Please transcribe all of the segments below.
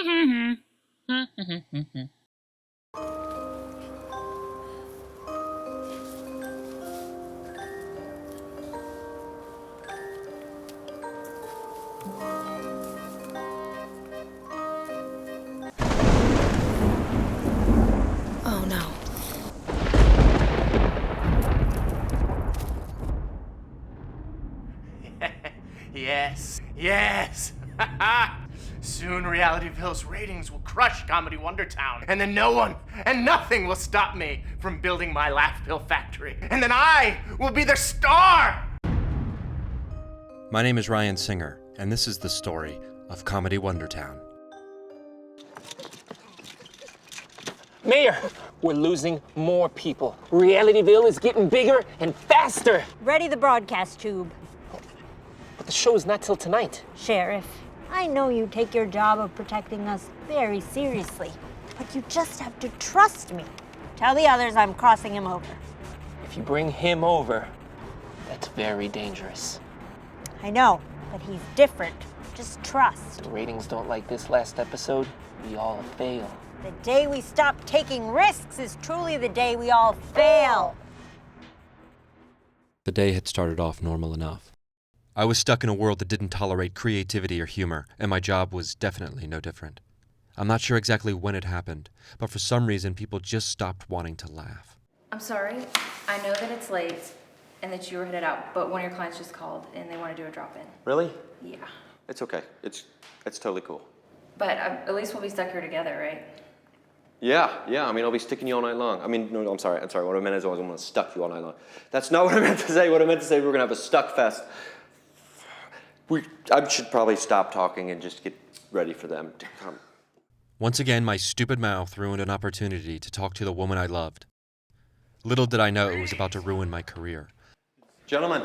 Oh no. Yes. Soon Realityville's ratings will crush Comedy Wondertown, and then no one and nothing will stop me from building my laugh pill factory. And then I will be the star! My name is Ryan Singer, and this is the story of Comedy Wondertown. Mayor, we're losing more people. Realityville is getting bigger and faster. Ready the broadcast tube. But the show is not till tonight. Sheriff, I know you take your job of protecting us very seriously, but you just have to trust me. Tell the others I'm crossing him over. If you bring him over, that's very dangerous. I know, but he's different. Just trust. The ratings don't like this last episode. We all fail. The day we stop taking risks is truly the day we all fail. The day had started off normal enough. I was stuck in a world that didn't tolerate creativity or humor, and my job was definitely no different. I'm not sure exactly when it happened, but for some reason people just stopped wanting to laugh. I'm sorry. I know that it's late and that you were headed out, but one of your clients just called and they want to do a drop-in. Really? Yeah. It's okay. It's totally cool. But at least we'll be stuck here together, right? Yeah. I mean, I'll be sticking you all night long. I mean, no, I'm sorry. What I meant is I was going to stuck you all night long. That's not what I meant to say. What I meant to say, we're going to have a stuck fest. I should probably stop talking and just get ready for them to come. Once again, my stupid mouth ruined an opportunity to talk to the woman I loved. Little did I know it was about to ruin my career. Gentlemen.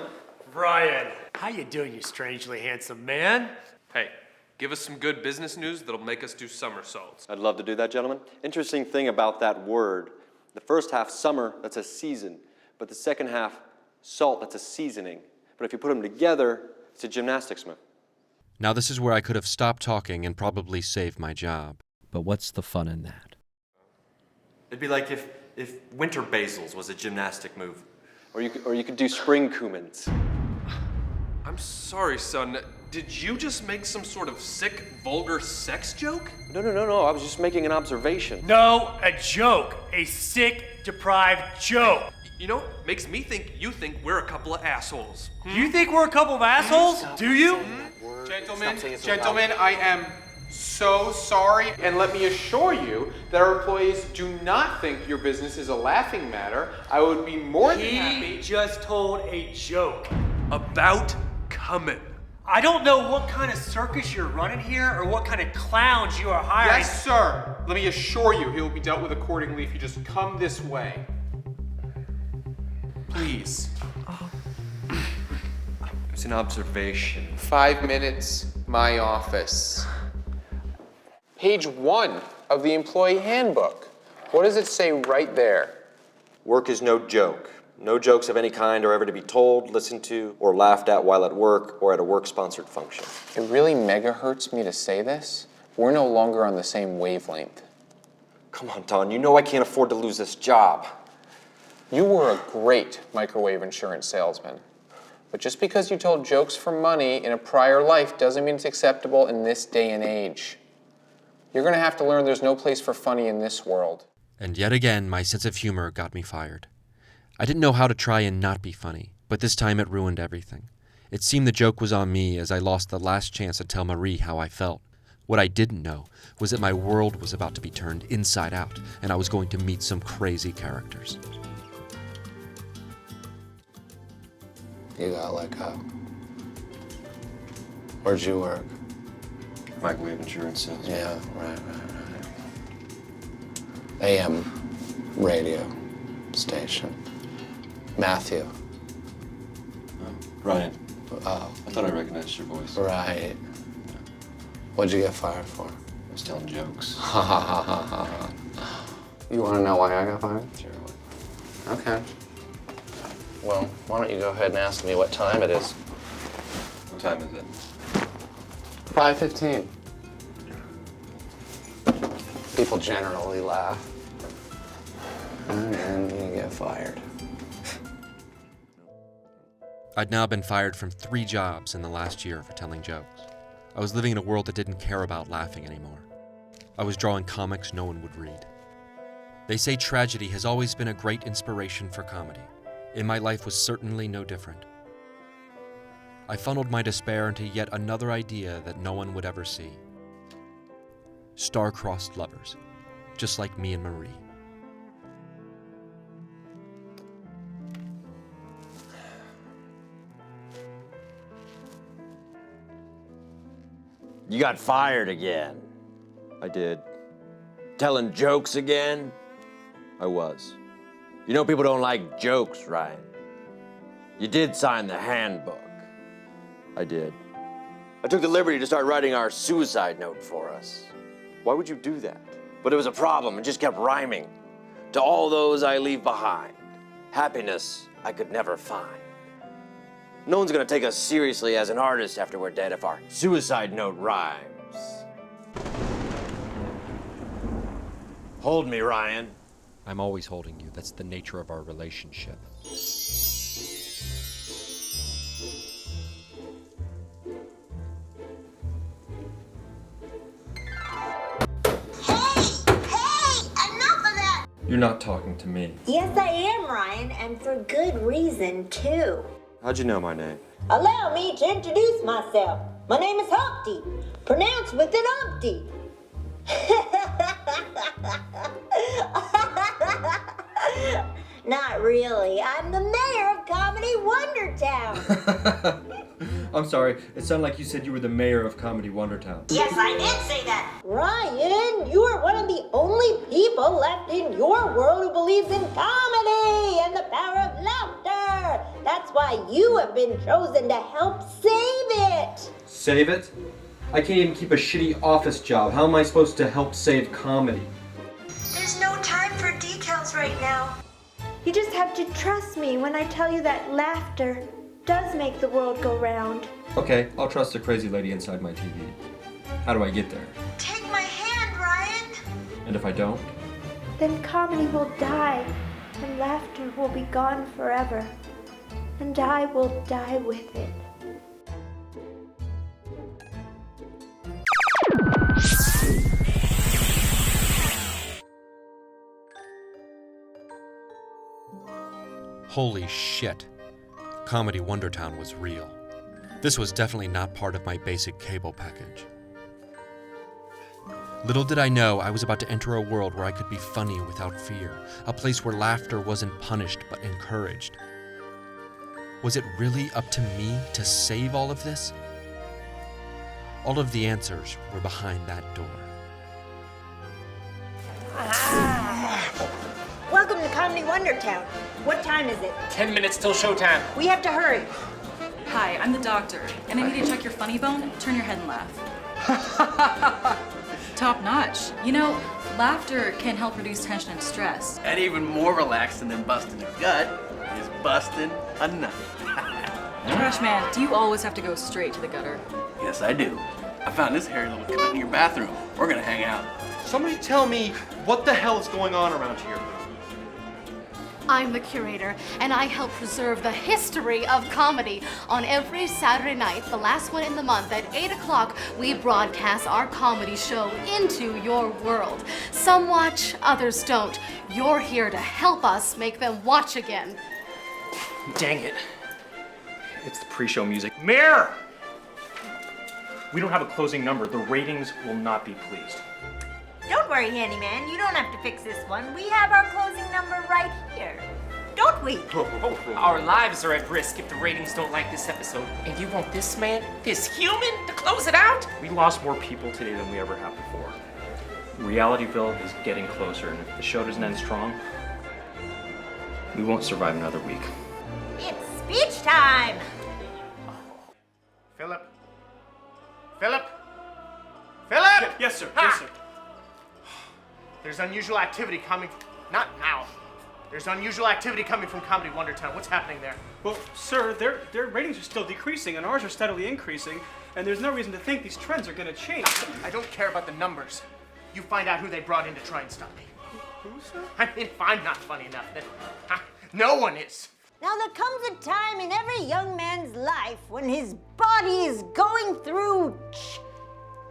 Ryan, how you doing, you strangely handsome man? Hey, give us some good business news that'll make us do somersaults. I'd love to do that, gentlemen. Interesting thing about that word. The first half, summer, that's a season. But the second half, salt, that's a seasoning. But if you put them together, it's a gymnastics move. Now this is where I could have stopped talking and probably saved my job. But what's the fun in that? It'd be like if winter basils was a gymnastic move. Or you could do spring cumins. I'm sorry, son. Did you just make some sort of sick, vulgar sex joke? No. I was just making an observation. No, a joke. A sick, deprived joke. You know, makes me think you think we're a couple of assholes. You think we're a couple of assholes? Do you? Gentlemen, I am so sorry, and let me assure you that our employees do not think your business is a laughing matter. I would be more than happy. He just told a joke. About coming. I don't know what kind of circus you're running here or what kind of clowns you are hiring. Yes, sir. Let me assure you, he will be dealt with accordingly if you just come this way. Please. It's an observation. 5 minutes, my office. Page 1 of the employee handbook. What does it say right there? Work is no joke. No jokes of any kind are ever to be told, listened to, or laughed at while at work or at a work-sponsored function. It really mega hurts me to say this. We're no longer on the same wavelength. Come on, Don, you know I can't afford to lose this job. You were a great microwave insurance salesman. But just because you told jokes for money in a prior life doesn't mean it's acceptable in this day and age. You're gonna have to learn there's no place for funny in this world. And yet again, my sense of humor got me fired. I didn't know how to try and not be funny, but this time it ruined everything. It seemed the joke was on me as I lost the last chance to tell Marie how I felt. What I didn't know was that my world was about to be turned inside out, and I was going to meet some crazy characters. You got let go. Where'd you work? Microwave insurance sales. Yeah, right. AM radio station. Matthew. Oh, Ryan. Oh. I thought I recognized your voice. Right. What'd you get fired for? I was telling jokes. Ha ha ha ha ha. You want to know why I got fired? Sure. Okay. Well, why don't you go ahead and ask me what time it is? What time is it? 5:15. People generally laugh. And then you get fired. I'd now been fired from 3 jobs in the last year for telling jokes. I was living in a world that didn't care about laughing anymore. I was drawing comics no one would read. They say tragedy has always been a great inspiration for comedy, and my life was certainly no different. I funneled my despair into yet another idea that no one would ever see. Star-crossed lovers, just like me and Marie. You got fired again. I did. Telling jokes again? I was. You know people don't like jokes, Ryan. You did sign the handbook. I did. I took the liberty to start writing our suicide note for us. Why would you do that? But it was a problem. It just kept rhyming. To all those I leave behind, happiness I could never find. No one's gonna take us seriously as an artist after we're dead if our suicide note rhymes. Hold me, Ryan. I'm always holding you. That's the nature of our relationship. You're not talking to me. Yes, I am, Ryan, and for good reason, too. How'd you know my name? Allow me to introduce myself. My name is Humpty, pronounced with an umpty. Not really. I'm the mayor of Comedy Wondertown. I'm sorry, it sounded like you said you were the mayor of Comedy Wondertown. Yes, I did say that. Ryan, you are one of the only people left in your world who believes in comedy and the power of laughter. That's why you have been chosen to help save it. Save it? I can't even keep a shitty office job. How am I supposed to help save comedy? There's no time for details right now. You just have to trust me when I tell you that laughter does make the world go round. Okay, I'll trust the crazy lady inside my TV. How do I get there? Take my hand, Ryan. And if I don't? Then comedy will die, and laughter will be gone forever. And I will die with it. Holy shit. Comedy Wondertown was real. This was definitely not part of my basic cable package. Little did I know I was about to enter a world where I could be funny without fear, a place where laughter wasn't punished but encouraged. Was it really up to me to save all of this? All of the answers were behind that door. Welcome to Comedy Wondertown. What time is it? 10 minutes till showtime. We have to hurry. Hi, I'm the doctor, and I need to check your funny bone. Turn your head and laugh. Top notch. You know, laughter can help reduce tension and stress. And even more relaxing than busting a gut is busting a nut. Trash man, do you always have to go straight to the gutter? Yes, I do. I found this hairy little cunt in your bathroom. We're gonna hang out. Somebody tell me what the hell is going on around here. I'm the curator, and I help preserve the history of comedy. On every Saturday night, the last one in the month at 8 o'clock, we broadcast our comedy show into your world. Some watch, others don't. You're here to help us make them watch again. Dang it. It's the pre-show music. Mayor! We don't have a closing number. The ratings will not be pleased. Don't worry, handyman. You don't have to fix this one. We have our closing number right here. Don't we? Our lives are at risk if the ratings don't like this episode. And you want this man, this human, to close it out? We lost more people today than we ever have before. Realityville is getting closer, and if the show doesn't end strong, we won't survive another week. It's speech time. Philip? Philip? Philip! Yes, sir. Ha! Yes, sir. There's unusual activity coming. Not now. There's unusual activity coming from Comedy Wondertown. What's happening there? Well, sir, their ratings are still decreasing, and ours are steadily increasing, and there's no reason to think these trends are going to change. I don't care about the numbers. you find out who they brought in to try and stop me. Who, sir? I mean, if I'm not funny enough, then no one is. Now, there comes a time in every young man's life when his body is going through...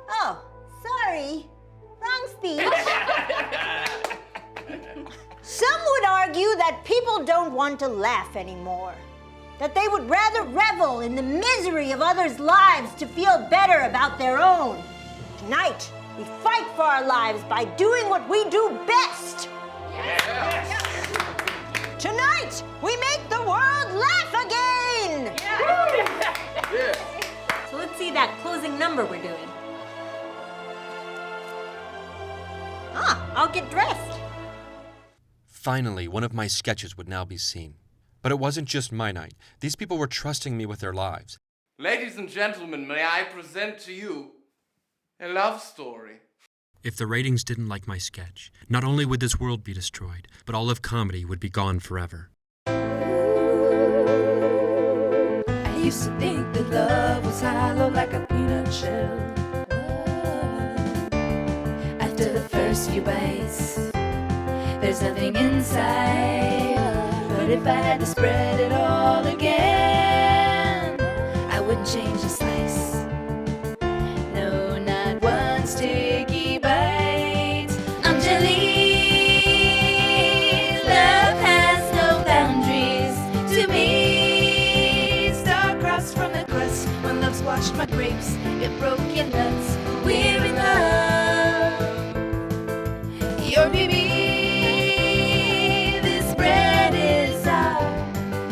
Oh, sorry. Wrong speech. Some would argue that people don't want to laugh anymore. That they would rather revel in the misery of others' lives to feel better about their own. Tonight, we fight for our lives by doing what we do best. Yes. Tonight, we make the world laugh again! Yeah. So let's see that closing number we're doing. I'll get dressed. Finally, one of my sketches would now be seen. But it wasn't just my night. These people were trusting me with their lives. Ladies and gentlemen, may I present to you a love story? If the ratings didn't like my sketch, not only would this world be destroyed, but all of comedy would be gone forever. I used to think that love was hollow like a peanut shell. After the first few bites, there's nothing inside. But if I had to spread it all again, I wouldn't change a slice. No, not one sticky bite. I'm jelly. Love has no boundaries to me. Star-crossed from the crust. When love squashed my grapes, it broke your nuts. We're in love. Your baby. This bread is our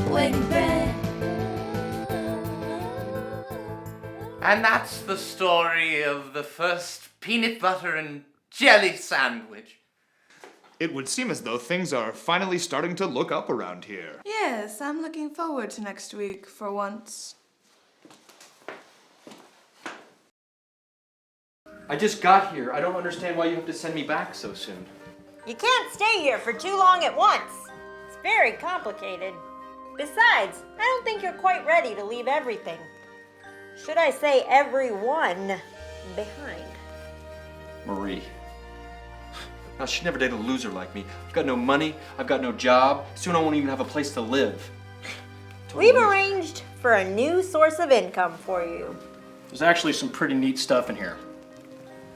wedding bread. And that's the story of the first peanut butter and jelly sandwich. It would seem as though things are finally starting to look up around here. Yes, I'm looking forward to next week for once. I just got here. I don't understand why you have to send me back so soon. You can't stay here for too long at once. It's very complicated. Besides, I don't think you're quite ready to leave everything. Should I say everyone behind? Marie. Now, she'd never date a loser like me. I've got no money. I've got no job. Soon I won't even have a place to live. We've arranged for a new source of income for you. There's actually some pretty neat stuff in here.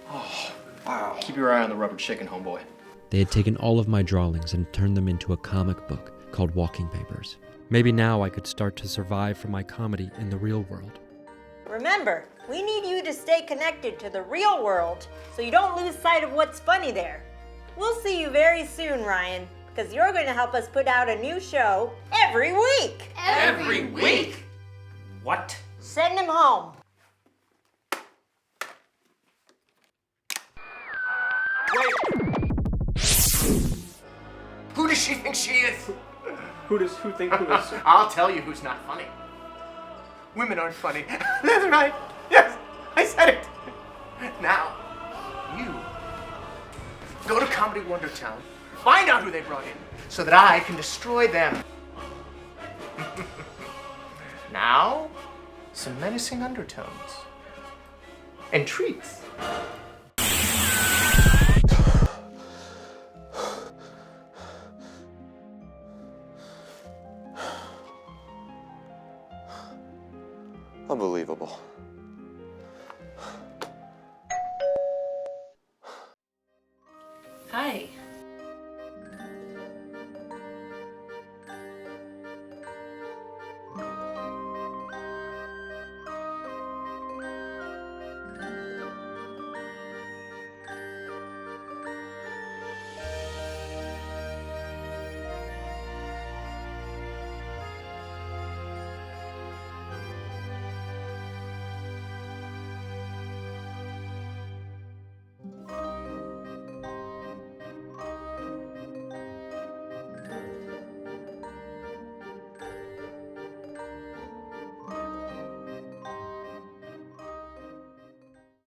Oh, wow. Keep your eye on the rubber chicken, homeboy. They had taken all of my drawings and turned them into a comic book called Walking Papers. Maybe now I could start to survive from my comedy in the real world. Remember, we need you to stay connected to the real world so you don't lose sight of what's funny there. We'll see you very soon, Ryan, because you're going to help us put out a new show every week. Every week? What? Send him home. Wait! Who does she think she is? Who think who is? I'll tell you who's not funny. Women aren't funny. That's right. Yes, I said it. Now, you go to Comedy Wonder Town, find out who they brought in, so that I can destroy them. Now, some menacing undertones and treats. Unbelievable.